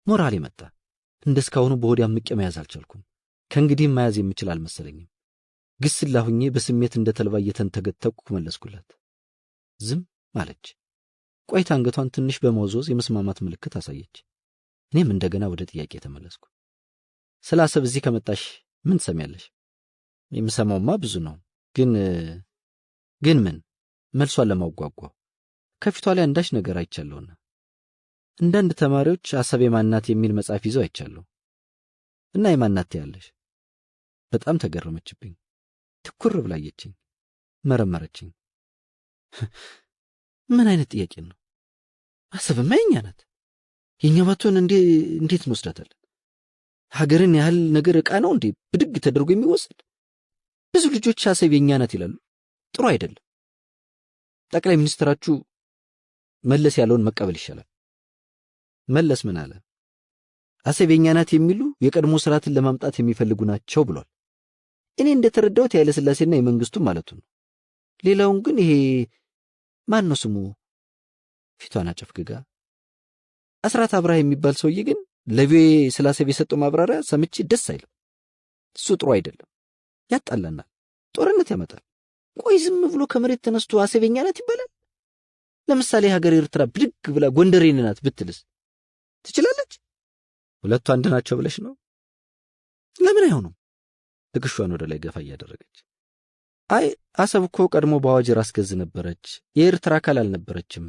ሞራሌ መጣ። እንደስካሁኑ በሆዴ አምቄ መያዝ አልቻልኩም። ከእንግዲህ መያዝ የምችል አልመሰለኝም። ግስላ ሁኜ በስሜት እንደ ተልባ እየተንተገተኩ መለስኩላት። ዝም አለች። ቆይታ አንገቷን ትንሽ በመወዝወዝ የመስማማት ምልክት አሳየች። እኔም እንደገና ወደ ጥያቄ ተመለስኩ። ስለ አሰብ እዚህ ከመጣሽ ምን ትሰሚያለሽ? የምሰማውማ ብዙ ነው። ግን ምን? መልሷን ለማጓጓው ከፊቷ ላይ አንዳች ነገር አይቻለሁና እንዳንድ ተማሪዎች አሰብ የማናት የሚል መጽሐፍ ይዘው አይቻለሁ። እና የማናት ያለሽ? በጣም ተገረመችብኝ። ትኩር ብላየችኝ፣ መረመረችኝ። ምን አይነት ጥያቄ ነው? አሰብማ የኛ ናት። የኛ ባትሆን እንዴት እንወስዳታለን? ሀገርን ያህል ነገር ዕቃ ነው እንዴ ብድግ ተደርጎ የሚወሰድ? ብዙ ልጆች አሰብ የኛ ናት ይላሉ። ጥሩ አይደለም። ጠቅላይ ሚኒስትራችሁ መለስ ያለውን መቀበል ይሻላል። መለስ ምን አለ? አሰብ የኛ ናት የሚሉ የቀድሞ ስርዓትን ለማምጣት የሚፈልጉ ናቸው ብሏል። እኔ እንደተረዳሁት የኃይለ ሥላሴና የመንግስቱ ማለቱ ነው። ሌላውን ግን ይሄ ማን ነው ስሙ? ፊቷን አጨፍግጋ አስራት አብርሃ የሚባል ሰውዬ ግን ለቪኦኤ ስለ አሰብ የሰጠው ማብራሪያ ሰምቼ ደስ አይልም። እሱ ጥሩ አይደለም፣ ያጣላናል፣ ጦርነት ያመጣል። ቆይ ዝም ብሎ ከመሬት ተነስቶ አሰብ የኛ ናት ይባላል? ለምሳሌ ሀገር ኤርትራ ብድግ ብላ ጎንደሬን ናት ብትልስ ትችላለች? ሁለቱ አንድ ናቸው ብለሽ ነው? ለምን አይሆኑም? ትከሻዋን ወደ ላይ ገፋ እያደረገች አይ አሰብ እኮ ቀድሞ በአዋጅ ራስ ገዝ ነበረች፣ የኤርትራ አካል አልነበረችም።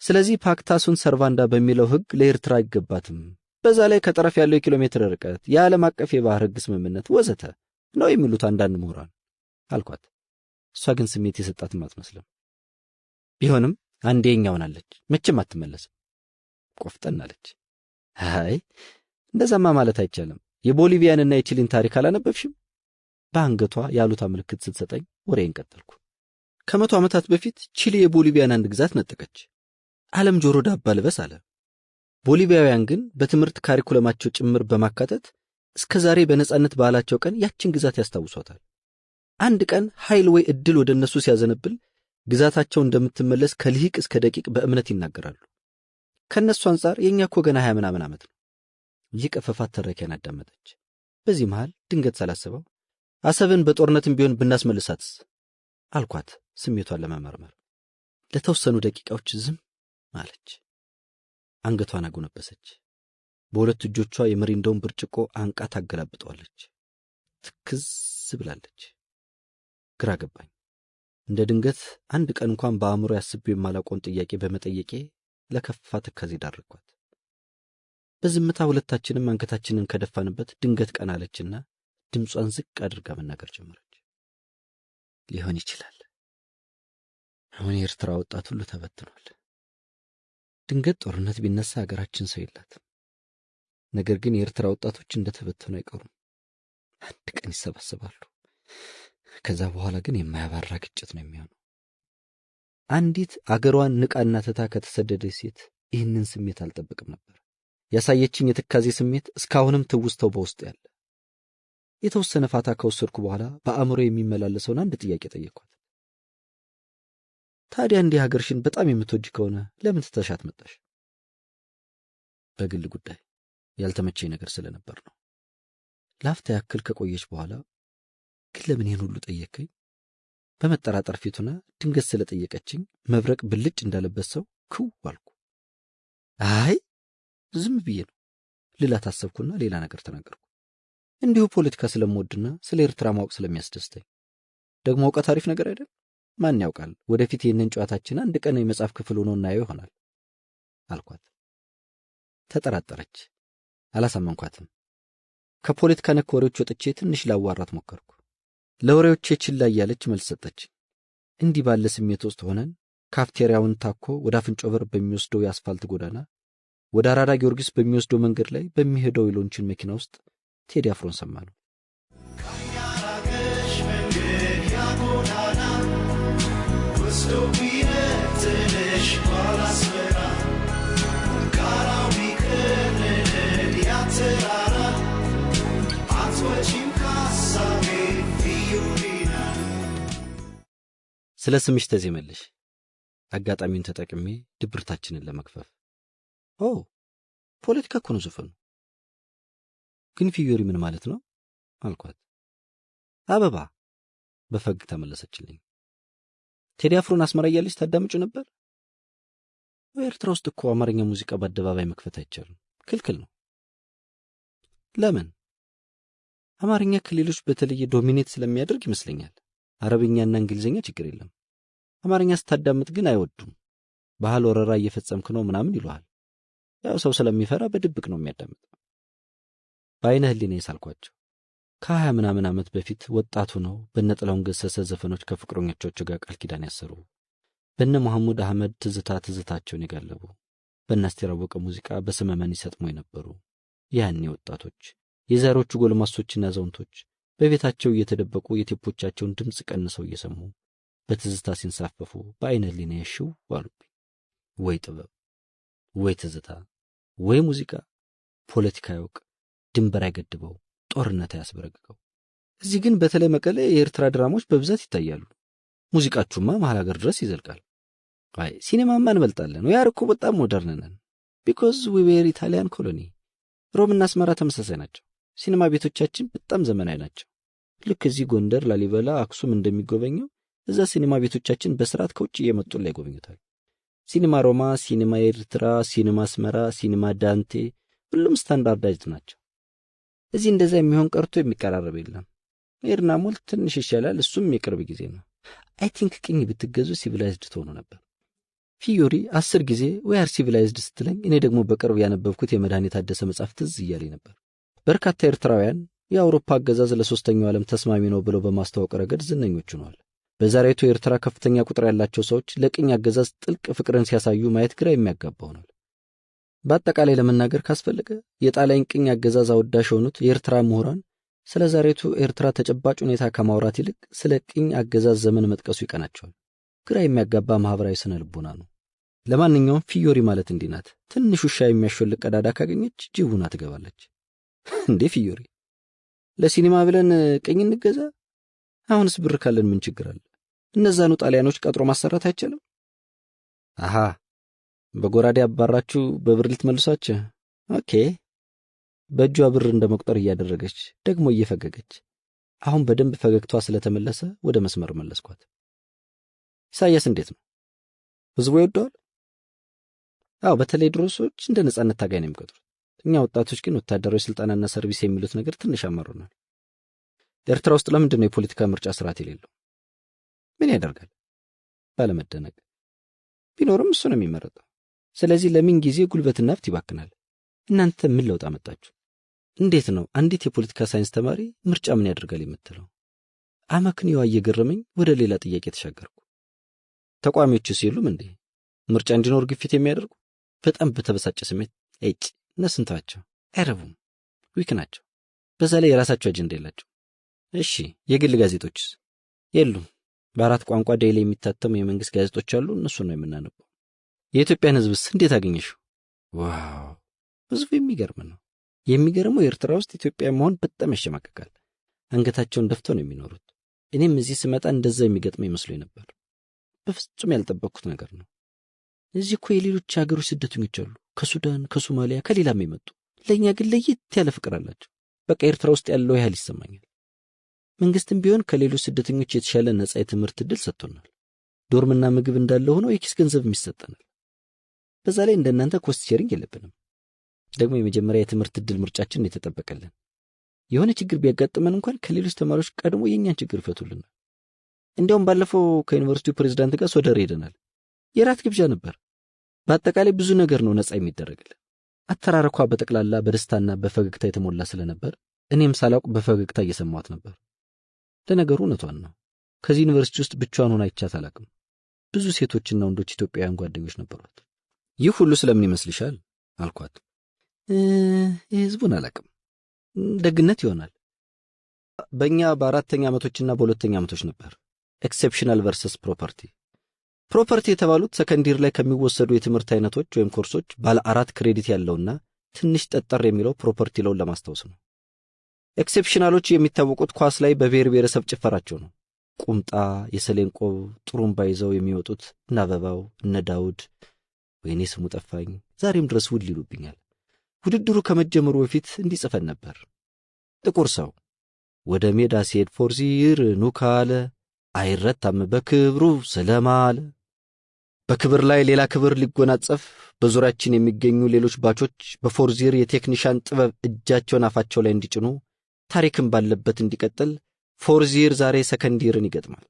ስለዚህ ፓክታሱን ሰርቫንዳ በሚለው ሕግ ለኤርትራ አይገባትም። በዛ ላይ ከጠረፍ ያለው የኪሎ ሜትር ርቀት፣ የዓለም አቀፍ የባህር ሕግ ስምምነት ወዘተ ነው የሚሉት አንዳንድ ምሁራን አልኳት። እሷ ግን ስሜት የሰጣትም አትመስልም። ቢሆንም አንዴ የኛውን አለች፣ መቼም አትመለስም። ቆፍጠን አለች። አይ እንደዛማ ማለት አይቻልም። የቦሊቪያንና የቺሊን ታሪክ አላነበብሽም? በአንገቷ ያሉታ ምልክት ስትሰጠኝ ወሬን ቀጠልኩ። ከ100 ዓመታት በፊት ቺሊ የቦሊቪያን አንድ ግዛት ነጠቀች። ዓለም ጆሮ ዳባ ልበስ አለ። ቦሊቪያውያን ግን በትምህርት ካሪኩለማቸው ጭምር በማካተት እስከ ዛሬ በነጻነት በዓላቸው ቀን ያችን ግዛት ያስታውሷታል። አንድ ቀን ኃይል ወይ ዕድል ወደ እነሱ ሲያዘነብል ግዛታቸው እንደምትመለስ ከልሂቅ እስከ ደቂቅ በእምነት ይናገራሉ። ከነሱ አንጻር የኛ እኮ ገና 20 ምናምን ዓመት ነው። ይቀፈፋት ተረኪያን አዳመጠች። በዚህ መሃል ድንገት ሳላስበው አሰብን በጦርነትም ቢሆን ብናስመልሳትስ አልኳት፣ ስሜቷን ለመመርመር። ለተወሰኑ ደቂቃዎች ዝም አለች። አንገቷን አጎነበሰች። በሁለት እጆቿ የመሪንዳውን ብርጭቆ አንቃ ታገላብጠዋለች። ትክዝ ብላለች። ግራ ገባኝ። እንደ ድንገት አንድ ቀን እንኳን በአእምሮ ያስቤው የማላውቀውን ጥያቄ በመጠየቄ ለከፋ ትካዜ ዳረኳት። በዝምታ ሁለታችንም አንገታችንን ከደፋንበት ድንገት ቀና አለችና ድምጿን ዝቅ አድርጋ መናገር ጀመረች። ሊሆን ይችላል። አሁን የኤርትራ ወጣት ሁሉ ተበትኗል። ድንገት ጦርነት ቢነሳ ሀገራችን ሰው የላትም። ነገር ግን የኤርትራ ወጣቶች እንደተበተኑ አይቀሩም። አንድ ቀን ይሰባሰባሉ። ከዛ በኋላ ግን የማያባራ ግጭት ነው የሚሆነው። አንዲት አገሯን ንቃና ተታ ከተሰደደች ሴት ይህንን ስሜት አልጠብቅም ነበር። ያሳየችኝ የትካዜ ስሜት እስካሁንም ትውስተው በውስጥ ያለ። የተወሰነ ፋታ ከወሰድኩ በኋላ በአእምሮ የሚመላለሰውን አንድ ጥያቄ ጠየቅኳት። ታዲያ እንዲህ ሀገርሽን በጣም የምትወጂ ከሆነ ለምን ትተሻት መጣሽ? በግል ጉዳይ ያልተመቸኝ ነገር ስለነበር ነው። ላፍታ ያክል ከቆየች በኋላ ግን ለምን ይህን ሁሉ ጠየቅከኝ? በመጠራጠር ፊቱና ድንገት ስለጠየቀችኝ መብረቅ ብልጭ እንዳለበት ሰው ክው አልኩ። አይ ዝም ብዬ ነው ልላት አሰብኩና ሌላ ነገር ተናገርኩ። እንዲሁ ፖለቲካ ስለምወድና ስለ ኤርትራ ማወቅ ስለሚያስደስተኝ። ደግሞ እውቀት አሪፍ ነገር አይደል? ማን ያውቃል፣ ወደፊት ይህንን ጨዋታችን አንድ ቀን የመጽሐፍ ክፍል ሆኖ እናየው ይሆናል አልኳት። ተጠራጠረች። አላሳመንኳትም። ከፖለቲካ ነክ ወሬዎች ወጥቼ ትንሽ ላዋራት ሞከርኩ። ለወሬዎቼ ችላ እያለች መልስ ሰጠች። እንዲህ ባለ ስሜት ውስጥ ሆነን ካፍቴሪያውን ታኮ ወደ አፍንጮ በር በሚወስደው የአስፋልት ጎዳና ወደ አራዳ ጊዮርጊስ በሚወስደው መንገድ ላይ በሚሄደው የሎንችን መኪና ውስጥ ቴዲ አፍሮን ሰማነው። ስለ ስምሽ ተዜመልሽ አጋጣሚውን ተጠቅሜ ድብርታችንን ለመክፈፍ ፖለቲካ እኮ ነው ዘፈኑ። ግን ፊዮሪ ምን ማለት ነው አልኳት። አበባ በፈገግታ መለሰችልኝ። ቴዲ አፍሮን አስመራ እያለች ታዳምጩ ነበር? ኤርትራ ውስጥ እኮ አማርኛ ሙዚቃ በአደባባይ መክፈት አይቻልም፣ ክልክል ነው። ለምን? አማርኛ ከሌሎች በተለየ ዶሚኔት ስለሚያደርግ ይመስለኛል። አረብኛና እንግሊዝኛ ችግር የለም። አማርኛ ስታዳምጥ ግን አይወዱም። ባህል ወረራ እየፈጸምክ ነው ምናምን ይሉሃል። ያው ሰው ስለሚፈራ በድብቅ ነው የሚያዳምጠው። በአይነ ህሊናዬ ሳልኳቸው ከ20 ምናምን ዓመት በፊት ወጣቱ ነው በነጥላውን ገሰሰ ዘፈኖች ከፍቅረኞቻቸው ጋር ቃል ኪዳን ያሰሩ፣ በነ መሐሙድ አህመድ ትዝታቸውን የጋለቡ፣ በነ አስቴር አወቀ ሙዚቃ በሰመመን ይሰጥሙ የነበሩ ያኔ ወጣቶች፣ የዛሬዎቹ ጎልማሶችና አዛውንቶች በቤታቸው እየተደበቁ የቴፖቻቸውን ድምፅ ቀንሰው እየሰሙ በትዝታ ሲንሳፈፉ በአይነ ህሊናዬ ሽው ዋሉብኝ። ወይ ጥበብ፣ ወይ ትዝታ፣ ወይ ሙዚቃ! ፖለቲካ ያውቅ፣ ድንበር አይገድበው፣ ጦርነት ያስበረግገው። እዚህ ግን በተለይ መቀሌ የኤርትራ ድራማዎች በብዛት ይታያሉ። ሙዚቃችሁማ መሀል ሀገር ድረስ ይዘልቃል። አይ ሲኔማማ እንበልጣለን። ወይ አርኮ በጣም ሞደርን ነን። ቢኮዝ ዊ ዌር ኢታሊያን ኮሎኒ። ሮምና አስመራ ተመሳሳይ ናቸው። ሲኔማ ቤቶቻችን በጣም ዘመናዊ ናቸው። ልክ እዚህ ጎንደር፣ ላሊበላ፣ አክሱም እንደሚጎበኘው እዛ ሲኔማ ቤቶቻችን በስርዓት ከውጭ እየመጡ ላይ ይጎበኙታል። ሲኒማ ሮማ፣ ሲኒማ ኤርትራ፣ ሲኒማ አስመራ፣ ሲኒማ ዳንቴ ሁሉም ስታንዳርዳይዝድ ናቸው። እዚህ እንደዛ የሚሆን ቀርቶ የሚቀራረብ የለም። ኤርና ሞል ትንሽ ይሻላል፣ እሱም የቅርብ ጊዜ ነው። አይ ቲንክ ቅኝ ብትገዙ ሲቪላይዝድ ትሆኑ ነበር። ፊዮሪ 10 ጊዜ ወይ አር ሲቪላይዝድ ስትለኝ እኔ ደግሞ በቅርብ ያነበብኩት የመድኃኒት ታደሰ መጽሐፍ ትዝ እያለኝ ነበር። በርካታ ኤርትራውያን የአውሮፓ አገዛዝ ለሶስተኛው ዓለም ተስማሚ ነው ብለው በማስተዋወቅ ረገድ ዝነኞች ሆነዋል። በዛሬቱ ኤርትራ ከፍተኛ ቁጥር ያላቸው ሰዎች ለቅኝ አገዛዝ ጥልቅ ፍቅርን ሲያሳዩ ማየት ግራ የሚያጋባ ሆኗል። በአጠቃላይ ለመናገር ካስፈለገ የጣሊያን ቅኝ አገዛዝ አወዳሽ የሆኑት የኤርትራ ምሁራን ስለ ዛሬቱ ኤርትራ ተጨባጭ ሁኔታ ከማውራት ይልቅ ስለ ቅኝ አገዛዝ ዘመን መጥቀሱ ይቀናቸዋል። ግራ የሚያጋባ ማህበራዊ ስነ ልቦና ነው። ለማንኛውም ፊዮሪ ማለት እንዲህ ናት። ትንሽ ውሻ የሚያሾልቅ ቀዳዳ ካገኘች ጅቡና ትገባለች። እንዴ ፊዮሪ፣ ለሲኒማ ብለን ቅኝ እንገዛ? አሁንስ ብር ካለን ምን ችግር አለ? እነዛኑ ጣሊያኖች ቀጥሮ ማሰራት አይቻልም? አሃ፣ በጎራዴ አባራችሁ በብር ልትመልሷቸው? ኦኬ። በእጇ ብር እንደመቁጠር እያደረገች ደግሞ እየፈገገች። አሁን በደንብ ፈገግቷ ስለተመለሰ ወደ መስመር መለስኳት። ኢሳያስ እንዴት ነው? ህዝቡ ይወደዋል? አዎ፣ በተለይ ድሮ ሰዎች እንደ ነጻነት ታጋይ ነው የሚቆጥሩት። እኛ ወጣቶች ግን ወታደራዊ ስልጣናና ሰርቪስ የሚሉት ነገር ትንሽ አማሩናል። ኤርትራ ውስጥ ለምንድን ነው የፖለቲካ ምርጫ ስርዓት የሌለው? ምን ያደርጋል? ባለመደነቅ ቢኖርም እሱ ነው የሚመረጠው። ስለዚህ ለምን ጊዜ ጉልበትና ሀብት ይባክናል? እናንተ ምን ለውጥ አመጣችሁ? እንዴት ነው አንዲት የፖለቲካ ሳይንስ ተማሪ ምርጫ ምን ያደርጋል የምትለው? አመክንዮዋ እየገረመኝ ወደ ሌላ ጥያቄ ተሻገርኩ። ተቋሚዎችስ የሉም እንዴ ምርጫ እንዲኖር ግፊት የሚያደርጉ? በጣም በተበሳጨ ስሜት እጭ ነስንታቸው አይረቡም፣ ዊክ ናቸው። በዛ ላይ የራሳቸው አጀንዳ የላቸው። እሺ የግል ጋዜጦችስ? የሉም። በአራት ቋንቋ ዴይሊ የሚታተሙ የመንግስት ጋዜጦች አሉ፣ እነሱን ነው የምናነበው። የኢትዮጵያን ህዝብስ እንዴት አገኘሽው? ዋው፣ ህዝቡ የሚገርም ነው። የሚገርመው ኤርትራ ውስጥ ኢትዮጵያ መሆን በጣም ያሸማቀቃል። አንገታቸውን ደፍተው ነው የሚኖሩት። እኔም እዚህ ስመጣ እንደዛ የሚገጥመኝ መስሎኝ ነበር። በፍጹም ያልጠበቅኩት ነገር ነው። እዚህ እኮ የሌሎች ሀገሮች ስደተኞች አሉ፣ ከሱዳን፣ ከሶማሊያ፣ ከሌላም የመጡ። ለእኛ ግን ለየት ያለ ፍቅር አላቸው። በቃ ኤርትራ ውስጥ ያለው ያህል ይሰማኛል። መንግስትም ቢሆን ከሌሎች ስደተኞች የተሻለ ነጻ የትምህርት ዕድል ሰጥቶናል። ዶርምና ምግብ እንዳለ ሆኖ የኪስ ገንዘብም ይሰጠናል። በዛ ላይ እንደናንተ ኮስት ሼሪንግ የለብንም። ደግሞ የመጀመሪያ የትምህርት ዕድል ምርጫችን የተጠበቀልን። የሆነ ችግር ቢያጋጥመን እንኳን ከሌሎች ተማሪዎች ቀድሞ የኛን ችግር ይፈቱልናል። እንዲያውም ባለፈው ከዩኒቨርሲቲው ፕሬዝዳንት ጋር ሶደር ሄደናል። የራት ግብዣ ነበር። በአጠቃላይ ብዙ ነገር ነው ነጻ የሚደረግልን። አተራረኳ በጠቅላላ በደስታና በፈገግታ የተሞላ ስለነበር እኔም ሳላውቅ በፈገግታ እየሰማሁት ነበር። ለነገሩ እውነቷን ነው። ከዚህ ዩኒቨርሲቲ ውስጥ ብቻዋን ሆና አይቻት አላውቅም። ብዙ ሴቶችና ወንዶች ኢትዮጵያውያን ጓደኞች ነበሯት። ይህ ሁሉ ስለምን ይመስልሻል አልኳት። የህዝቡን አላውቅም፣ ደግነት ይሆናል። በእኛ በአራተኛ ዓመቶችና በሁለተኛ ዓመቶች ነበር ኤክሴፕሽናል ቨርሰስ ፕሮፐርቲ። ፕሮፐርቲ የተባሉት ሰከንዲር ላይ ከሚወሰዱ የትምህርት አይነቶች ወይም ኮርሶች ባለ 4 ክሬዲት ያለውና ትንሽ ጠጠር የሚለው ፕሮፐርቲ ለውን ለማስታወስ ነው። ኤክሴፕሽናሎች የሚታወቁት ኳስ ላይ በብሔር ብሔረሰብ ጭፈራቸው ነው። ቁምጣ፣ የሰሌን ቆብ፣ ጥሩምባ ይዘው የሚወጡት እነ አበባው፣ እነ ዳውድ፣ ወይኔ ስሙ ጠፋኝ፣ ዛሬም ድረስ ውል ይሉብኛል። ውድድሩ ከመጀመሩ በፊት እንዲጽፈን ነበር። ጥቁር ሰው ወደ ሜዳ ሲሄድ ፎርዚር ኑካለ አይረታም በክብሩ ስለማለ። በክብር ላይ ሌላ ክብር ሊጎናጸፍ በዙሪያችን የሚገኙ ሌሎች ባቾች በፎርዚር የቴክኒሻን ጥበብ እጃቸውን አፋቸው ላይ እንዲጭኑ ታሪክም ባለበት እንዲቀጥል ፎርዚር ዛሬ ሰከንዲርን ይገጥማል።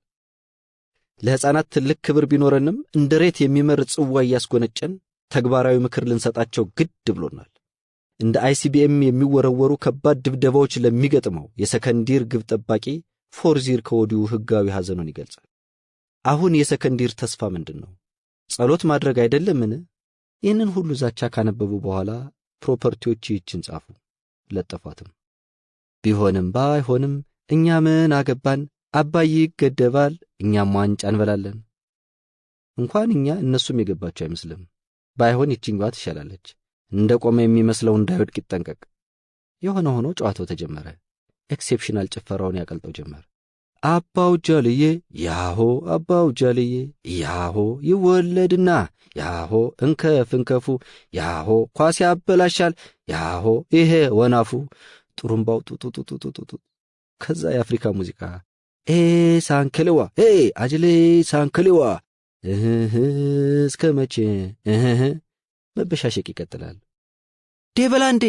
ለሕፃናት ትልቅ ክብር ቢኖረንም እንደ ሬት የሚመር ጽዋ እያስጎነጨን ተግባራዊ ምክር ልንሰጣቸው ግድ ብሎናል። እንደ አይሲቢኤም የሚወረወሩ ከባድ ድብደባዎች ለሚገጥመው የሰከንዲር ግብ ጠባቂ ፎርዚር ከወዲሁ ሕጋዊ ሐዘኑን ይገልጻል። አሁን የሰከንዲር ተስፋ ምንድን ነው? ጸሎት ማድረግ አይደለምን? ይህንን ሁሉ ዛቻ ካነበቡ በኋላ ፕሮፐርቲዎች ይህችን ጻፉ፣ ለጠፏትም። ቢሆንም ባይሆንም እኛ ምን አገባን? አባይ ይገደባል፣ እኛም ዋንጫ እንበላለን። እንኳን እኛ እነሱም የገባቸው አይመስልም። ባይሆን ይችኛዋ ትሻላለች። እንደ ቆመ የሚመስለው እንዳይወድቅ ይጠንቀቅ። የሆነ ሆኖ ጨዋታው ተጀመረ። ኤክሴፕሽናል ጭፈራውን ያቀልጠው ጀመር። አባው ጃልዬ ያሆ፣ አባው ጃልዬ ያሆ፣ ይወለድና ያሆ፣ እንከፍ እንከፉ ያሆ፣ ኳስ ያበላሻል ያሆ፣ ይሄ ወናፉ፣ ጥሩምባው ጡጡጡጡጡጡ። ከዛ የአፍሪካ ሙዚቃ ሳንከሌዋ አጅሌ ሳንከሌዋ እስከ መቼ መበሻሸቅ ይቀጥላል። ዴበላ እንዴ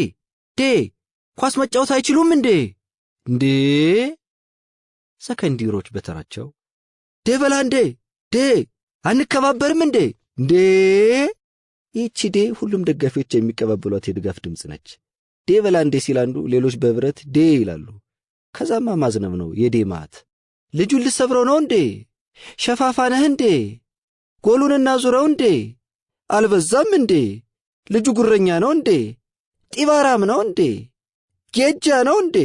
ኳስ መጫወት አይችሉም እንዴ ሰከንዲሮች በተራቸው ዴበላ እንዴ አንከባበርም እንዴ ይቺ ሁሉም ደጋፊዎች የሚቀባበሏት የድጋፍ ድምፅ ነች። ዴበላ እንዴ ሲል አንዱ፣ ሌሎች በብረት ይላሉ። ከዛማ ማዝነብ ነው የዴማት። ልጁን ልሰብረው ነው እንዴ? ሸፋፋ ነህ እንዴ? ጎሉንና ዙረው እንዴ? አልበዛም እንዴ? ልጁ ጉረኛ ነው እንዴ? ጢባራም ነው እንዴ? ጌጃ ነው እንዴ?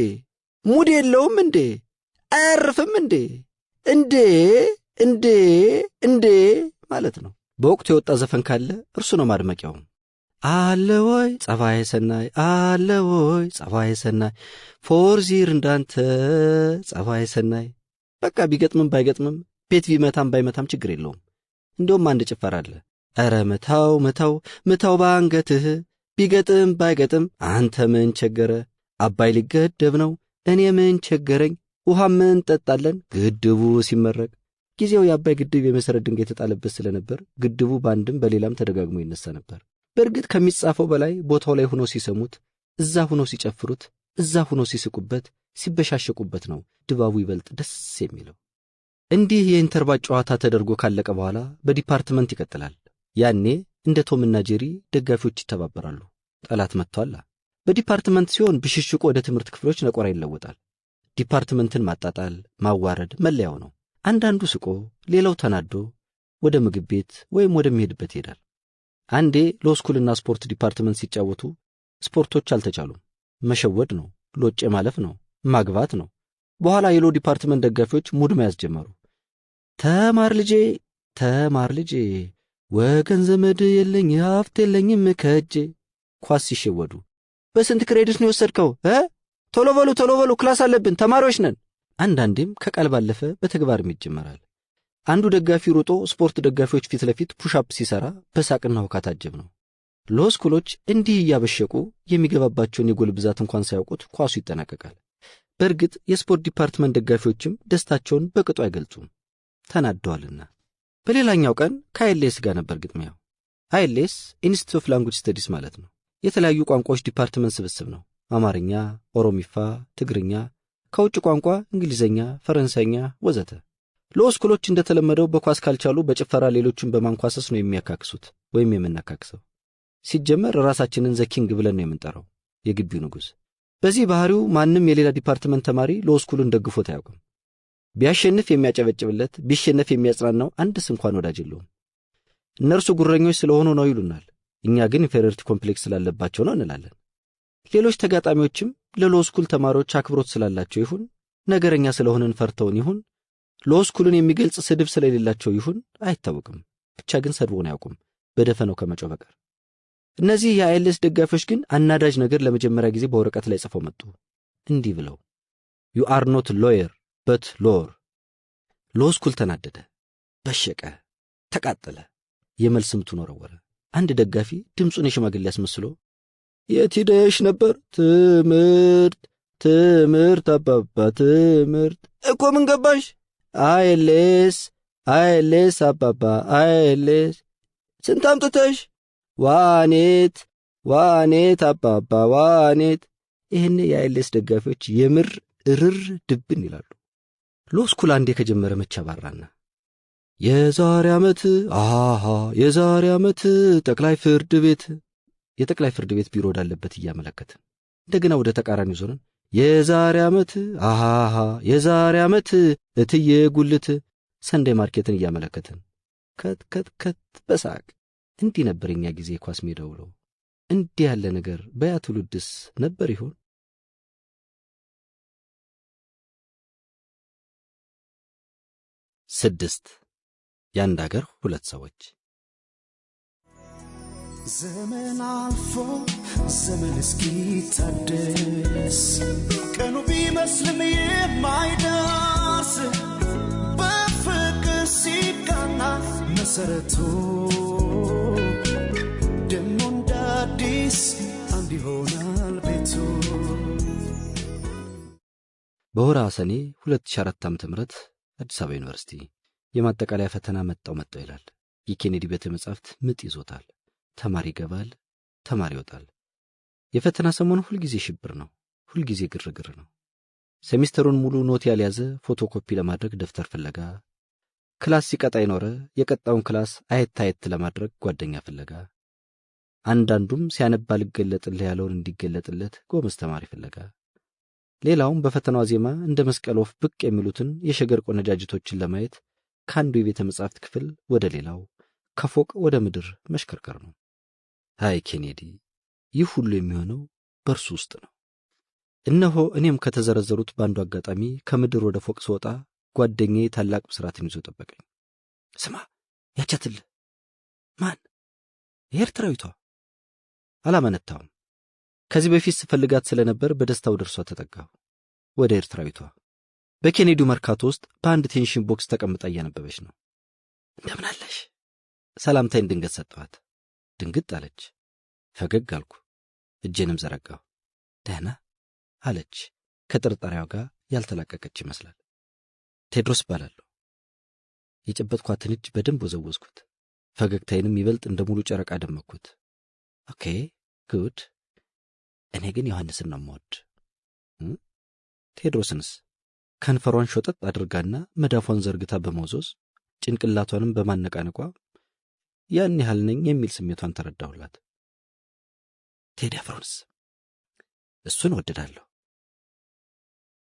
ሙድ የለውም እንዴ? አያርፍም እንዴ? እንዴ ማለት ነው። በወቅቱ የወጣ ዘፈን ካለ እርሱ ነው ማድመቂያው። አለ ወይ ጸባይ ሰናይ፣ አለ ወይ ጸባይ ሰናይ፣ ፎርዚር እንዳንተ ጸባይ ሰናይ። በቃ ቢገጥምም ባይገጥምም ቤት ቢመታም ባይመታም ችግር የለውም። እንደውም አንድ ጭፈራ አለ። ኧረ ምታው ባንገትህ፣ ቢገጥም ባይገጥም አንተ ምን ቸገረ? አባይ ሊገደብ ነው እኔ ምን ቸገረኝ? ውሃ ምን ጠጣለን ግድቡ ሲመረቅ። ጊዜው የአባይ ግድብ የመሰረት ድንጋይ የተጣለበት ስለነበር ግድቡ ባንድም በሌላም ተደጋግሞ ይነሳ ነበር። በእርግጥ ከሚጻፈው በላይ ቦታው ላይ ሆኖ ሲሰሙት፣ እዛ ሆኖ ሲጨፍሩት፣ እዛ ሆኖ ሲስቁበት፣ ሲበሻሸቁበት ነው ድባቡ ይበልጥ ደስ የሚለው። እንዲህ የኢንተርባል ጨዋታ ተደርጎ ካለቀ በኋላ በዲፓርትመንት ይቀጥላል። ያኔ እንደ ቶምና ጄሪ ደጋፊዎች ይተባበራሉ። ጠላት መጥቷል። በዲፓርትመንት ሲሆን ብሽሽቁ ወደ ትምህርት ክፍሎች ነቆራ ይለወጣል። ዲፓርትመንትን ማጣጣል፣ ማዋረድ መለያው ነው። አንዳንዱ ስቆ፣ ሌላው ተናዶ ወደ ምግብ ቤት ወይም ወደሚሄድበት ይሄዳል። አንዴ ሎስኩልና ስፖርት ዲፓርትመንት ሲጫወቱ ስፖርቶች አልተቻሉም። መሸወድ ነው፣ ሎጬ ማለፍ ነው፣ ማግባት ነው። በኋላ የሎ ዲፓርትመንት ደጋፊዎች ሙድ መያዝ ጀመሩ። ተማር ልጄ ወገን ዘመድ የለኝ ሀብት የለኝም ከእጄ። ኳስ ሲሸወዱ በስንት ክሬዲት ነው የወሰድከው? ቶሎ በሉ ክላስ አለብን ተማሪዎች ነን። አንዳንዴም ከቃል ባለፈ በተግባርም ይጀመራል። አንዱ ደጋፊ ሮጦ ስፖርት ደጋፊዎች ፊት ለፊት ፑሽአፕ ሲሰራ በሳቅና ሁካታ አጀብ ነው። ሎስኩሎች እንዲህ እያበሸቁ የሚገባባቸውን የጎል ብዛት እንኳን ሳያውቁት ኳሱ ይጠናቀቃል። በእርግጥ የስፖርት ዲፓርትመንት ደጋፊዎችም ደስታቸውን በቅጡ አይገልጹም፣ ተናደዋልና። በሌላኛው ቀን ከአይኤልኤስ ጋር ነበር ግጥሚያው። አይኤልኤስ ኢንስቲትዩት ኦፍ ላንጉዌጅ ስተዲስ ማለት ነው። የተለያዩ ቋንቋዎች ዲፓርትመንት ስብስብ ነው። አማርኛ፣ ኦሮሚፋ፣ ትግርኛ፣ ከውጭ ቋንቋ እንግሊዘኛ፣ ፈረንሳይኛ ወዘተ። ሎስኩሎች እንደተለመደው በኳስ ካልቻሉ በጭፈራ ሌሎችን በማንኳሰስ ነው የሚያካክሱት ወይም የምናካክሰው። ሲጀመር ራሳችንን ዘኪንግ ብለን ነው የምንጠራው፣ የግቢው ንጉሥ። በዚህ ባህሪው ማንም የሌላ ዲፓርትመንት ተማሪ ሎስኩልን ደግፎት አያውቅም። ቢያሸንፍ የሚያጨበጭብለት፣ ቢሸነፍ የሚያጽናናው አንድስ እንኳን ወዳጅ የለውም። እነርሱ ጉረኞች ስለሆኑ ነው ይሉናል፣ እኛ ግን ኢንፌሪዮሪቲ ኮምፕሌክስ ስላለባቸው ነው እንላለን። ሌሎች ተጋጣሚዎችም ለሎስኩል ተማሪዎች አክብሮት ስላላቸው ይሁን ነገረኛ ስለሆነን ፈርተውን ይሁን ሎስኩልን የሚገልጽ ስድብ ስለሌላቸው ይሁን አይታወቅም፣ ብቻ ግን ሰድቦን አያውቁም በደፈነው ከመጮህ በቀር። እነዚህ የአይኤልኤስ ደጋፊዎች ግን አናዳጅ ነገር ለመጀመሪያ ጊዜ በወረቀት ላይ ጽፈው መጡ። እንዲህ ብለው ዩ አር ኖት ሎየር በት ሎር። ሎስኩል ተናደደ፣ በሸቀ፣ ተቃጠለ። የመልስ ምቱን ወረወረ። አንድ ደጋፊ ድምፁን የሽማግሌ አስመስሎ የት ሄደሽ ነበር? ትምህርት አባባ ትምህርት እኮ ምን ገባሽ? አይኤልኤስ አባባ አይኤልኤስ። ስንት አምጥተሽ? ዋኔት አባባ ዋኔት። ይህን የአይኤልኤስ ደጋፊዎች የምር እርር ድብን ይላሉ። ሎስኩል አንዴ ከጀመረ መቼ አባራና የዛሬ ዓመት ጠቅላይ ፍርድ ቤት ቢሮ ወዳለበት እያመለከትን እንደገና ወደ ተቃራኒው ዞረን የዛሬ ዓመት እትዬ ጉልት ሰንደይ ማርኬትን እያመለከትን ከት በሳቅ እንዲህ ነበር የኛ ጊዜ ኳስ ሜዳ ውሎ። እንዲህ ያለ ነገር በያ ትውልድስ ነበር ይሆን? 6 የአንድ አገር ሁለት ሰዎች። ዘመን አልፎ ዘመን እስኪታደስ ቀኑ ቢመስልም የማይደርስ በፍቅር ሲቃና መሰረቱ ደሞ እንደ አዲስ አንድ ይሆናል ቤቱ። በወርሃ ሰኔ 2004 ዓ.ም አዲስ አበባ ዩኒቨርሲቲ የማጠቃለያ ፈተና መጣው ይላል። የኬኔዲ ቤተ መጻሕፍት ምጥ ይዞታል። ተማሪ ይገባል፣ ተማሪ ይወጣል። የፈተና ሰሞኑ ሁልጊዜ ሽብር ነው፣ ሁልጊዜ ግርግር ነው። ሴሚስተሩን ሙሉ ኖት ያልያዘ ፎቶኮፒ ለማድረግ ደፍተር ፍለጋ፣ ክላስ ሲቀጣ ይኖረ የቀጣውን ክላስ አየት ለማድረግ ጓደኛ ፍለጋ፣ አንዳንዱም ሲያነባ ልገለጥልህ ያለውን እንዲገለጥለት ጎበዝ ተማሪ ፍለጋ፣ ሌላውም በፈተናው ዜማ እንደ መስቀል ወፍ ብቅ የሚሉትን የሸገር ቆነጃጅቶችን ለማየት ከአንዱ የቤተ መጻሕፍት ክፍል ወደ ሌላው ከፎቅ ወደ ምድር መሽከርከር ነው። ሃይ ኬኔዲ፣ ይህ ሁሉ የሚሆነው በእርሱ ውስጥ ነው። እነሆ እኔም ከተዘረዘሩት በአንዱ አጋጣሚ ከምድር ወደ ፎቅ ስወጣ ጓደኛዬ ታላቅ ብስራትን ይዞ ጠበቀኝ። ስማ ያቻትልህ። ማን? የኤርትራዊቷ። አላመነታውም። ከዚህ በፊት ስፈልጋት ስለነበር በደስታው ደርሷ ተጠጋሁ። ወደ ኤርትራዊቷ በኬኔዲው መርካቶ ውስጥ በአንድ ቴንሽን ቦክስ ተቀምጣ እያነበበች ነው። እንደምን አለሽ? ሰላምታይን ድንገት ሰጠኋት። ድንግጥ አለች። ፈገግ አልኩ። እጄንም ዘረጋሁ። ደህና አለች። ከጥርጣሬዋ ጋር ያልተላቀቀች ይመስላል። ቴድሮስ እባላለሁ። የጨበጥኳትን እጅ በደንብ ወዘወዝኩት። ፈገግታይንም ይበልጥ እንደ ሙሉ ጨረቃ ደመኩት። ኦኬ ጉድ። እኔ ግን ዮሐንስን ነው የምወድ። ቴድሮስንስ? ከንፈሯን ሾጠጥ አድርጋና መዳፏን ዘርግታ በመውዞዝ ጭንቅላቷንም በማነቃነቋ ያን ያህል ነኝ የሚል ስሜቷን ተረዳሁላት። ቴዲ አፍሮንስ? እሱን ወደዳለሁ።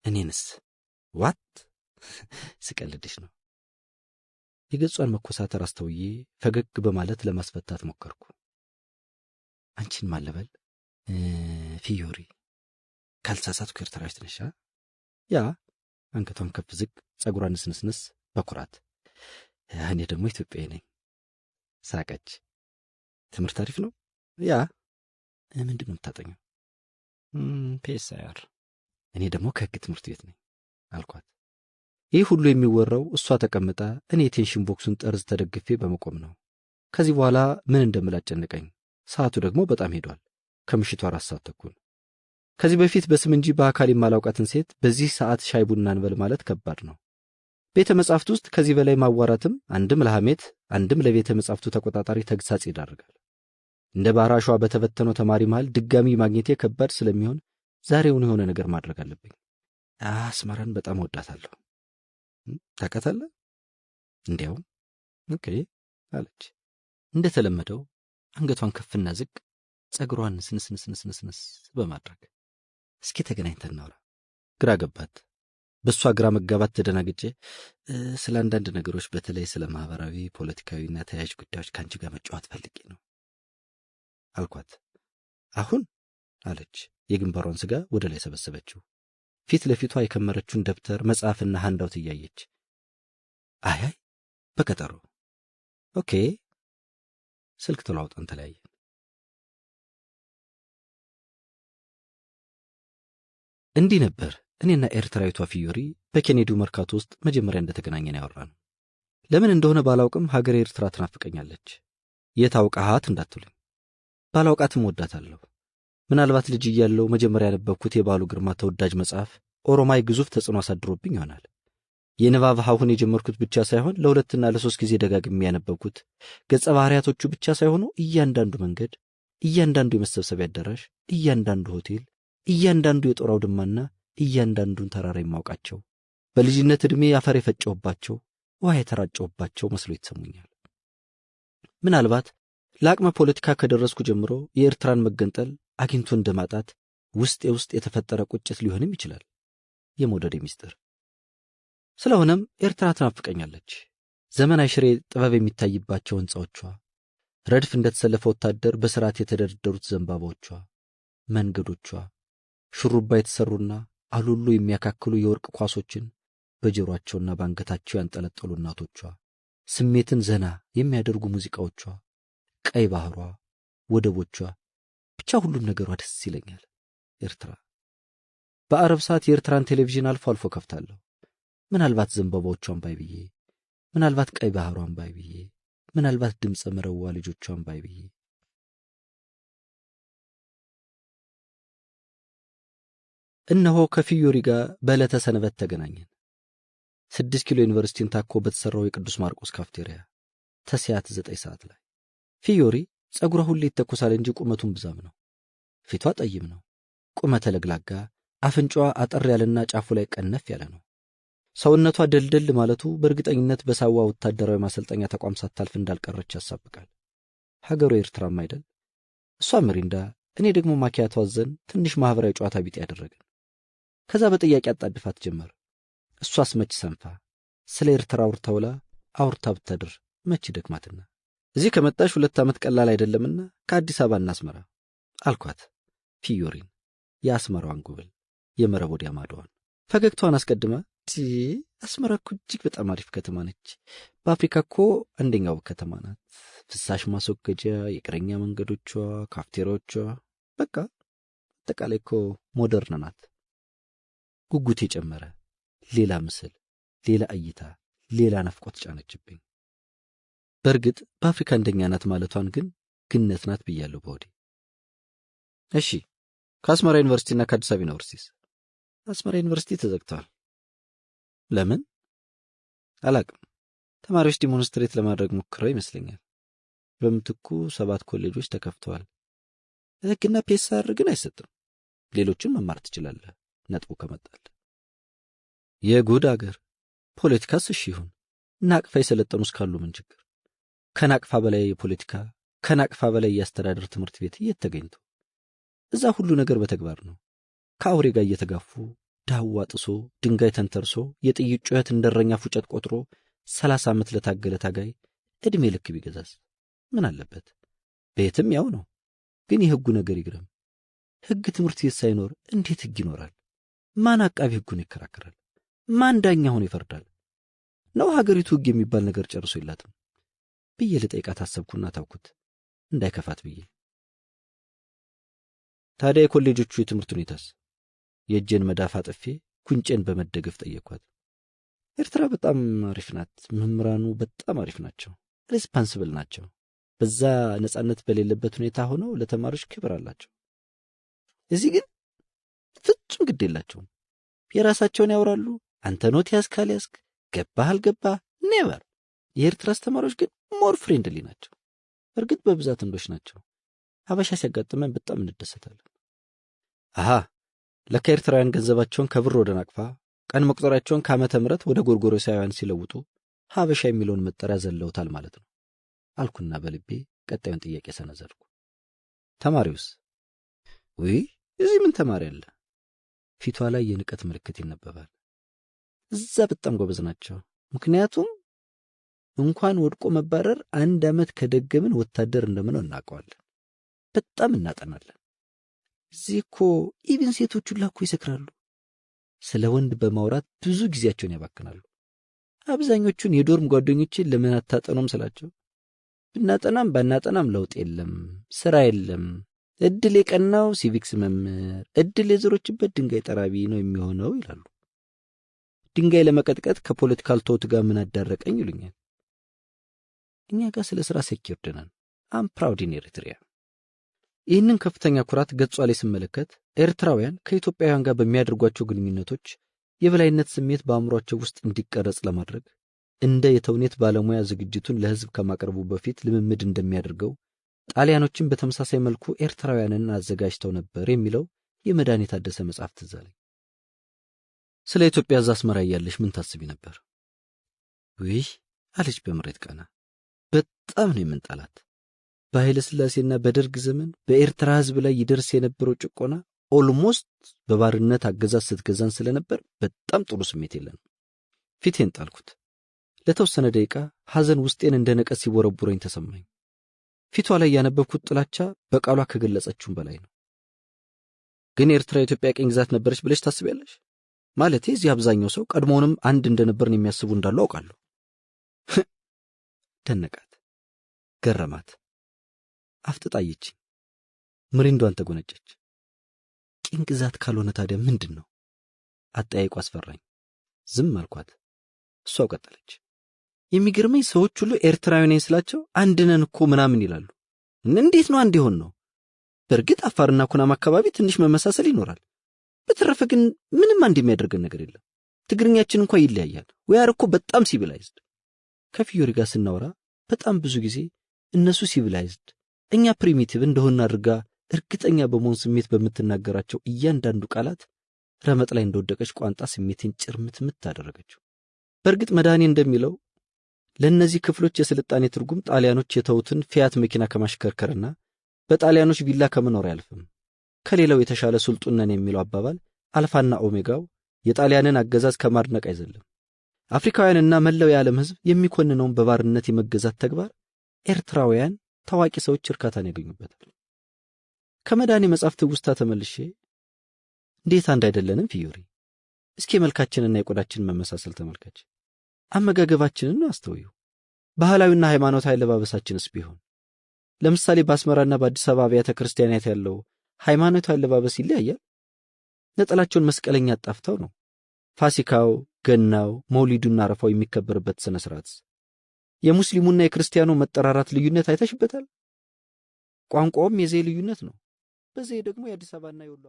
እኔንስ? ዋት? ስቀልድሽ ነው። የገጿን መኮሳተር አስተውዬ ፈገግ በማለት ለማስፈታት ሞከርኩ። አንቺን ማለበል? ፊዮሪ። ካልተሳሳትኩ ኤርትራዊት ነሽ? ያ። አንገቷን ከፍ ዝቅ፣ ጸጉሯን ንስንስንስ በኩራት። እኔ ደግሞ ኢትዮጵያዊ ነኝ። ሳቀች። ትምህርት አሪፍ ነው? ያ። ምንድን ነው የምታጠኘው? ፒኤስአር። እኔ ደግሞ ከህግ ትምህርት ቤት ነኝ አልኳት። ይህ ሁሉ የሚወራው እሷ ተቀምጣ እኔ የቴንሽን ቦክሱን ጠርዝ ተደግፌ በመቆም ነው። ከዚህ በኋላ ምን እንደምል አጨነቀኝ። ሰዓቱ ደግሞ በጣም ሄዷል። ከምሽቱ 4 ሰዓት ተኩል። ከዚህ በፊት በስም እንጂ በአካል የማላውቃትን ሴት በዚህ ሰዓት ሻይ ቡና እንበል ማለት ከባድ ነው። ቤተ መጻሕፍት ውስጥ ከዚህ በላይ ማዋራትም አንድም ለሐሜት አንድም ለቤተ መጻሕፍቱ ተቆጣጣሪ ተግሳጽ ይዳርጋል። እንደ ባራሿ በተበተነው ተማሪ መሃል ድጋሚ ማግኘቴ ከባድ ስለሚሆን ዛሬውን የሆነ ነገር ማድረግ አለብኝ። አስመራን በጣም ወዳታለሁ። ታውቃታለህ? እንዲያውም ኦኬ አለች። እንደተለመደው አንገቷን ከፍና ዝቅ፣ ጸጉሯን ስንስንስንስንስ በማድረግ እስኪ ተገናኝተን እናውራ። ግራ ገባት። በእሷ ግራ መጋባት ተደናግጬ ስለ አንዳንድ ነገሮች በተለይ ስለ ማህበራዊ፣ ፖለቲካዊና ተያያዥ ጉዳዮች ከአንቺ ጋር መጫወት ፈልጌ ነው አልኳት። አሁን አለች። የግንባሯን ስጋ ወደ ላይ ሰበሰበችው። ፊት ለፊቷ የከመረችውን ደብተር መጽሐፍና ሃንዳውት እያየች አይ በቀጠሮ ኦኬ። ስልክ ተለዋውጠን ተለያየን። እንዲህ ነበር እኔና ኤርትራዊቷ ፊዮሪ በኬኔዲው መርካቶ ውስጥ መጀመሪያ እንደተገናኘን ያወራነው። ለምን እንደሆነ ባላውቅም ሀገሬ ኤርትራ ትናፍቀኛለች። የታውቃሃት እንዳትሉኝ፣ ባላውቃትም ወዳታለሁ። ምናልባት ልጅ እያለሁ መጀመሪያ ያነበብኩት የባሉ ግርማ ተወዳጅ መጽሐፍ ኦሮማይ ግዙፍ ተጽዕኖ አሳድሮብኝ ይሆናል። የንባብ ሀሁን የጀመርኩት ብቻ ሳይሆን ለሁለትና ለሶስት ጊዜ ደጋግሜ ያነበብኩት ገጸ ባህሪያቶቹ ብቻ ሳይሆኑ እያንዳንዱ መንገድ፣ እያንዳንዱ የመሰብሰቢያ አዳራሽ፣ እያንዳንዱ ሆቴል፣ እያንዳንዱ የጦር አውድማና እያንዳንዱን ተራራ የማውቃቸው በልጅነት ዕድሜ አፈር የፈጨሁባቸው ውሃ የተራጨሁባቸው መስሎ ይሰሙኛል። ምናልባት ለአቅመ ፖለቲካ ከደረስኩ ጀምሮ የኤርትራን መገንጠል አግኝቶ እንደማጣት ውስጥ የተፈጠረ ቁጭት ሊሆንም ይችላል የመውደድ ሚስጥር። ስለሆነም ኤርትራ ትናፍቀኛለች። ዘመን አይሽሬ ጥበብ የሚታይባቸው ሕንጻዎቿ፣ ረድፍ እንደተሰለፈ ወታደር በስርዓት የተደረደሩት ዘንባባዎቿ፣ መንገዶቿ፣ ሹሩባ የተሰሩና አሉሉ የሚያካክሉ የወርቅ ኳሶችን በጆሮአቸውና በአንገታቸው ያንጠለጠሉ እናቶቿ፣ ስሜትን ዘና የሚያደርጉ ሙዚቃዎቿ፣ ቀይ ባህሯ፣ ወደቦቿ፣ ብቻ ሁሉም ነገሯ ደስ ይለኛል። ኤርትራ በአረብ ሰዓት የኤርትራን ቴሌቪዥን አልፎ አልፎ ከፍታለሁ። ምናልባት ዘንባባዎቿን ባይ ብዬ፣ ምናልባት ቀይ ባህሯን ባይ ብዬ፣ ምናልባት ድምፀ መረዋ ልጆቿን ባይ ብዬ። እነሆ ከፊዮሪ ጋር በዕለተ ሰንበት ተገናኘን። 6 ኪሎ ዩኒቨርሲቲን ታኮ በተሰራው የቅዱስ ማርቆስ ካፍቴሪያ ተስያት 9 ሰዓት ላይ። ፊዮሪ ጸጉሯ ሁሌ ይተኮሳል እንጂ ቁመቱን ብዛም ነው። ፊቷ ጠይም ነው። ቁመተ ለግላጋ፣ አፍንጫዋ አጠር ያለና ጫፉ ላይ ቀነፍ ያለ ነው። ሰውነቷ ደልደል ማለቱ በእርግጠኝነት በሳዋ ወታደራዊ ማሰልጠኛ ተቋም ሳታልፍ እንዳልቀረች ያሳብቃል። ሀገሩ ኤርትራም አይደል? እሷ ምሪንዳ፣ እኔ ደግሞ ማኪያቶ አዘን ትንሽ ማህበራዊ ጨዋታ ቢጤ ያደረገን። ከዛ በጥያቄ አጣድፋት ጀመር። እሷስ መች ሰንፋ ስለ ኤርትራ አውርታውላ አውርታ ብታድር መች ደክማትና፣ እዚህ ከመጣሽ 2 ዓመት ቀላል አይደለምና ከአዲስ አበባ እናስመራ አልኳት። ፊዮሪን የአስመራዋን ጉብል የመረብ ወዲያ ማዶዋን ፈገግታዋን አስቀድማ አስመራ እኮ እጅግ በጣም አሪፍ ከተማ ነች። በአፍሪካ እኮ አንደኛው ከተማ ናት። ፍሳሽ ማስወገጃ፣ የእግረኛ መንገዶቿ፣ ካፍቴሪያዎቿ፣ በቃ አጠቃላይ እኮ ሞደርን ናት። ጉጉቴ ጨመረ። ሌላ ምስል፣ ሌላ እይታ፣ ሌላ ናፍቆት ጫነችብኝ። በእርግጥ በአፍሪካ አንደኛ ናት ማለቷን ግን ግነት ናት ብያለሁ በወዴ። እሺ ከአስመራ ዩኒቨርሲቲና ከአዲስ አበባ ዩኒቨርሲቲስ? አስመራ ዩኒቨርሲቲ ተዘግቷል። ለምን አላቅም። ተማሪዎች ዲሞንስትሬት ለማድረግ ሞክረው ይመስለኛል። በምትኩ 7 ኮሌጆች ተከፍተዋል። ሕግና ፒኤስአር ግን አይሰጥም። ሌሎችን መማር ትችላለህ ነጥቡ ከመጣል። የጉድ አገር ፖለቲካስ እሺ ይሁን፣ ናቅፋ የሰለጠኑ እስካሉ ምን ችግር? ከናቅፋ በላይ የፖለቲካ ከናቅፋ በላይ የአስተዳደር ትምህርት ቤት እየተገኝቶ እዛ ሁሉ ነገር በተግባር ነው። ከአውሬ ጋር እየተጋፉ ዳዋ ጥሶ ድንጋይ ተንተርሶ የጥይት ጩኸት እንደረኛ ፉጨት ቆጥሮ 30 ዓመት ለታገለ ታጋይ እድሜ ልክ ቢገዛስ ምን አለበት? ቤትም ያው ነው። ግን የሕጉ ነገር ይግረም። ሕግ ትምህርት ቤት ሳይኖር እንዴት ሕግ ይኖራል? ማን አቃቢ ሕጉን ይከራከራል? ማን ዳኛ ሆኖ ይፈርዳል? ነው ሀገሪቱ ሕግ የሚባል ነገር ጨርሶ የላትም ብዬ ልጠይቃት አሰብኩና ታውኩት እንዳይከፋት ብዬ። ታዲያ የኮሌጆቹ የትምህርት ሁኔታስ? የእጄን መዳፍ አጥፌ ጉንጬን በመደገፍ ጠየኳት። ኤርትራ በጣም አሪፍ ናት። መምህራኑ በጣም አሪፍ ናቸው። ሬስፓንስብል ናቸው። በዛ ነጻነት በሌለበት ሁኔታ ሆነው ለተማሪዎች ክብር አላቸው። እዚህ ግን ፍጹም ግድ የላቸውም። የራሳቸውን ያወራሉ። አንተ ኖት ያዝክ ካልያዝክ፣ ገባህ አልገባህ ኔቨር። የኤርትራ አስተማሪዎች ግን ሞር ፍሬንድሊ ናቸው። እርግጥ በብዛት እንዶች ናቸው። ሀበሻ ሲያጋጥመን በጣም እንደሰታለን። አሃ ለካ ኤርትራውያን ገንዘባቸውን ከብር ወደ ናቅፋ፣ ቀን መቁጠሪያቸውን ከዓመተ ምሕረት ወደ ጎርጎሮሳውያን ሲለውጡ ሀበሻ የሚለውን መጠሪያ ዘለውታል ማለት ነው አልኩና በልቤ ቀጣዩን ጥያቄ ሰነዘርኩ። ተማሪውስ? ወይ እዚህ ምን ተማሪ አለ? ፊቷ ላይ የንቀት ምልክት ይነበባል። እዛ በጣም ጎበዝ ናቸው። ምክንያቱም እንኳን ወድቆ መባረር 1 ዓመት ከደገምን ወታደር እንደምነው እናውቀዋለን። በጣም እናጠናለን። እዚህ እኮ ኢቭን ሴቶቹ ላኩ ይሰክራሉ። ስለ ወንድ በማውራት ብዙ ጊዜያቸውን ያባክናሉ። አብዛኞቹን የዶርም ጓደኞችን ለምን አታጠኑም ስላቸው ብናጠናም ባናጠናም ለውጥ የለም፣ ስራ የለም፣ እድል የቀናው ሲቪክስ መምህር፣ እድል የዘሮችበት ድንጋይ ጠራቢ ነው የሚሆነው ይላሉ። ድንጋይ ለመቀጥቀጥ ከፖለቲካል ቶት ጋር ምን አዳረቀኝ ይሉኛል። እኛ ጋር ስለ ስራ ሴኪርድ ነን። አም ፕራውድ ኢን ኤሪትሪያ። ይህንን ከፍተኛ ኩራት ገጿ ላይ ስመለከት ኤርትራውያን ከኢትዮጵያውያን ጋር በሚያደርጓቸው ግንኙነቶች የበላይነት ስሜት በአእምሯቸው ውስጥ እንዲቀረጽ ለማድረግ እንደ የተውኔት ባለሙያ ዝግጅቱን ለሕዝብ ከማቅረቡ በፊት ልምምድ እንደሚያደርገው ጣሊያኖችን በተመሳሳይ መልኩ ኤርትራውያንን አዘጋጅተው ነበር የሚለው የመድኃኔ ታደሰ መጽሐፍ ትዝ አለኝ። ስለ ኢትዮጵያ እዛ አስመራ እያለሽ ምን ታስቢ ነበር? ውይ አለች በምሬት ቀና። በጣም ነው የምንጠላት። በኃይለ ሥላሴና በደርግ ዘመን በኤርትራ ሕዝብ ላይ ይደርስ የነበረው ጭቆና ኦልሞስት በባርነት አገዛዝ ስትገዛን ስለነበር በጣም ጥሩ ስሜት የለንም። ፊቴን ጣልኩት። ለተወሰነ ደቂቃ ሐዘን ውስጤን እንደ ነቀዝ ሲቦረቡረኝ ተሰማኝ። ፊቷ ላይ ያነበብኩት ጥላቻ በቃሏ ከገለጸችውም በላይ ነው። ግን ኤርትራ የኢትዮጵያ ቅኝ ግዛት ነበረች ብለሽ ታስቢያለሽ? ማለቴ እዚህ አብዛኛው ሰው ቀድሞውንም አንድ እንደነበርን የሚያስቡ እንዳሉ አውቃለሁ። ደነቃት፣ ገረማት፣ አፍጥጣየች፣ ምሪንዷን ተጎነጨች። ቅኝ ግዛት ካልሆነ ታዲያ ምንድን ነው? አጠያይቁ አስፈራኝ። ዝም አልኳት። እሷው ቀጠለች። የሚገርመኝ ሰዎች ሁሉ ኤርትራዊ ነኝ ስላቸው አንድ ነን እኮ ምናምን ይላሉ። እንዴት ነው አንድ ይሆን ነው? በእርግጥ አፋርና ኩናም አካባቢ ትንሽ መመሳሰል ይኖራል። በተረፈ ግን ምንም አንድ የሚያደርገን ነገር የለም። ትግርኛችን እንኳን ይለያያል። ወያር እኮ በጣም ሲቪላይዝድ። ከፊዮሪ ጋር ስናወራ በጣም ብዙ ጊዜ እነሱ ሲቪላይዝድ እኛ ፕሪሚቲቭ እንደሆነ አድርጋ እርግጠኛ በመሆን ስሜት በምትናገራቸው እያንዳንዱ ቃላት ረመጥ ላይ እንደወደቀች ቋንጣ ስሜቴን ጭርምትምት አደረገችው። በእርግጥ መድኃኔ እንደሚለው ለእነዚህ ክፍሎች የስልጣኔ ትርጉም ጣሊያኖች የተውትን ፊያት መኪና ከማሽከርከርና በጣሊያኖች ቪላ ከመኖር አያልፍም። ከሌላው የተሻለ ሱልጡን ነን የሚለው አባባል አልፋና ኦሜጋው የጣሊያንን አገዛዝ ከማድነቅ አይዘልም። አፍሪካውያንና መላው የዓለም ሕዝብ የሚኮንነውን በባርነት የመገዛት ተግባር ኤርትራውያን ታዋቂ ሰዎች እርካታን ያገኙበታል። ከመድኃኔ መጽሐፍ ትውስታ ተመልሼ እንዴት አንድ አይደለንም ፊዮሪ? እስኪ መልካችንና የቆዳችን መመሳሰል ተመልከች። አመጋገባችንን አስተውዩ። ባህላዊና ሃይማኖታዊ አለባበሳችንስ ቢሆን ለምሳሌ በአስመራና በአዲስ አበባ አብያተ ክርስቲያናት ያለው ሃይማኖታዊ አለባበስ ይለያያል። ነጠላቸውን መስቀለኛ አጣፍተው ነው። ፋሲካው፣ ገናው፣ መውሊዱና አረፋው የሚከበርበት ስነ ስርዓት የሙስሊሙና የክርስቲያኑ መጠራራት ልዩነት አይተሽበታል። ቋንቋውም የዘይ ልዩነት ነው። በዘይ ደግሞ የአዲስ አበባና የወሎ